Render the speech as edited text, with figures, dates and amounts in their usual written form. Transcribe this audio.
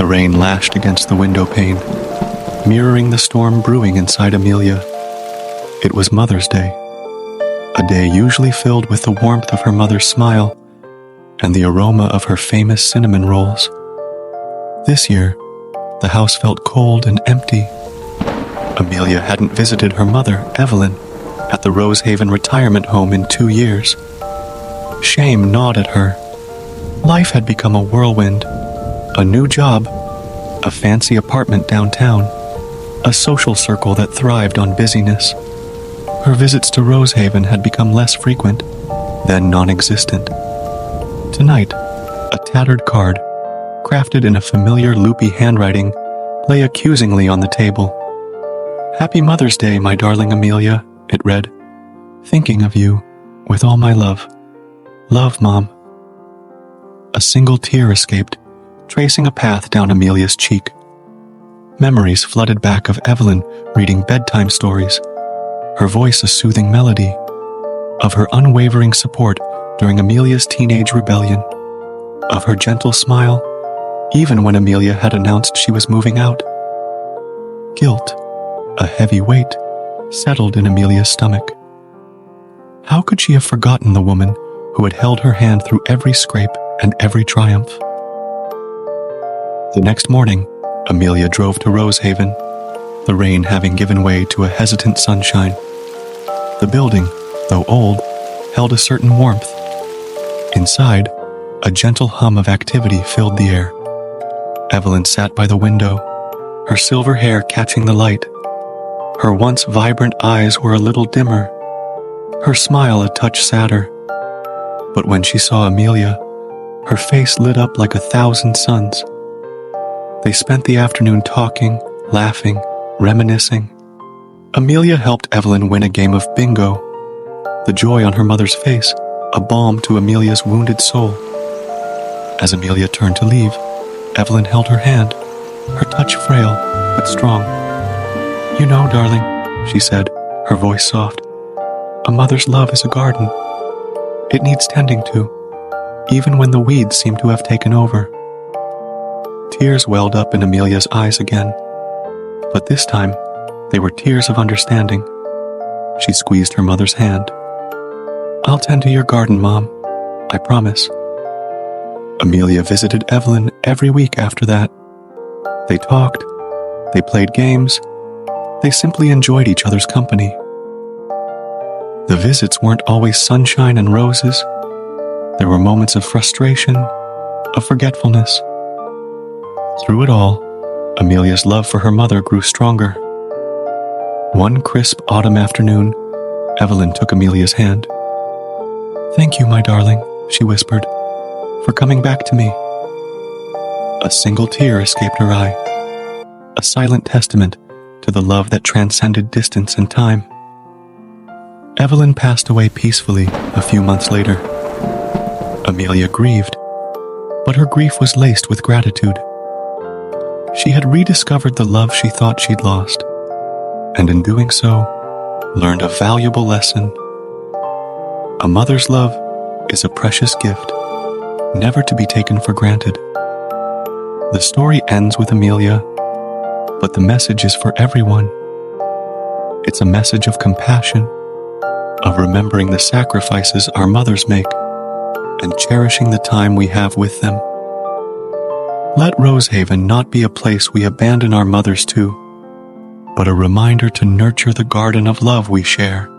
The rain lashed against the window pane, mirroring the storm brewing inside Amelia. It was Mother's Day, a day usually filled with the warmth of her mother's smile and the aroma of her famous cinnamon rolls. This year, the house felt cold and empty. Amelia hadn't visited her mother, Evelyn, at the Rosehaven retirement home in 2 years. Shame gnawed at her. Life had become a whirlwind. A new job, a fancy apartment downtown, a social circle that thrived on busyness. Her visits to Rosehaven had become less frequent, then non-existent. Tonight, a tattered card, crafted in a familiar loopy handwriting, lay accusingly on the table. "Happy Mother's Day, my darling Amelia," it read. "Thinking of you, with all my love. Love, Mom." A single tear escaped, tracing a path down Amelia's cheek. Memories flooded back of Evelyn reading bedtime stories, her voice a soothing melody, of her unwavering support during Amelia's teenage rebellion, of her gentle smile, even when Amelia had announced she was moving out. Guilt, a heavy weight, settled in Amelia's stomach. How could she have forgotten the woman who had held her hand through every scrape and every triumph? The next morning, Amelia drove to Rosehaven, the rain having given way to a hesitant sunshine. The building, though old, held a certain warmth. Inside, a gentle hum of activity filled the air. Evelyn sat by the window, her silver hair catching the light. Her once vibrant eyes were a little dimmer, her smile a touch sadder. But when she saw Amelia, her face lit up like 1,000 suns. They spent the afternoon talking, laughing, reminiscing. Amelia helped Evelyn win a game of bingo, the joy on her mother's face a balm to Amelia's wounded soul. As Amelia turned to leave, Evelyn held her hand, her touch frail but strong. "You know, darling," she said, her voice soft, "a mother's love is a garden. It needs tending to, even when the weeds seem to have taken over." Tears welled up in Amelia's eyes again, but this time they were tears of understanding. She squeezed her mother's hand. "I'll tend to your garden, Mom. I promise." Amelia visited Evelyn every week after that. They talked, they played games, they simply enjoyed each other's company. The visits weren't always sunshine and roses. There were moments of frustration, of forgetfulness. Through it all, Amelia's love for her mother grew stronger. One crisp autumn afternoon, Evelyn took Amelia's hand. "Thank you, my darling," she whispered, "for coming back to me." A single tear escaped her eye, a silent testament to the love that transcended distance and time. Evelyn passed away peacefully a few months later. Amelia grieved, but her grief was laced with gratitude. She had rediscovered the love she thought she'd lost, and in doing so, learned a valuable lesson. A mother's love is a precious gift, never to be taken for granted. The story ends with Amelia, but the message is for everyone. It's a message of compassion, of remembering the sacrifices our mothers make, and cherishing the time we have with them. Let Rosehaven not be a place we abandon our mothers to, but a reminder to nurture the garden of love we share.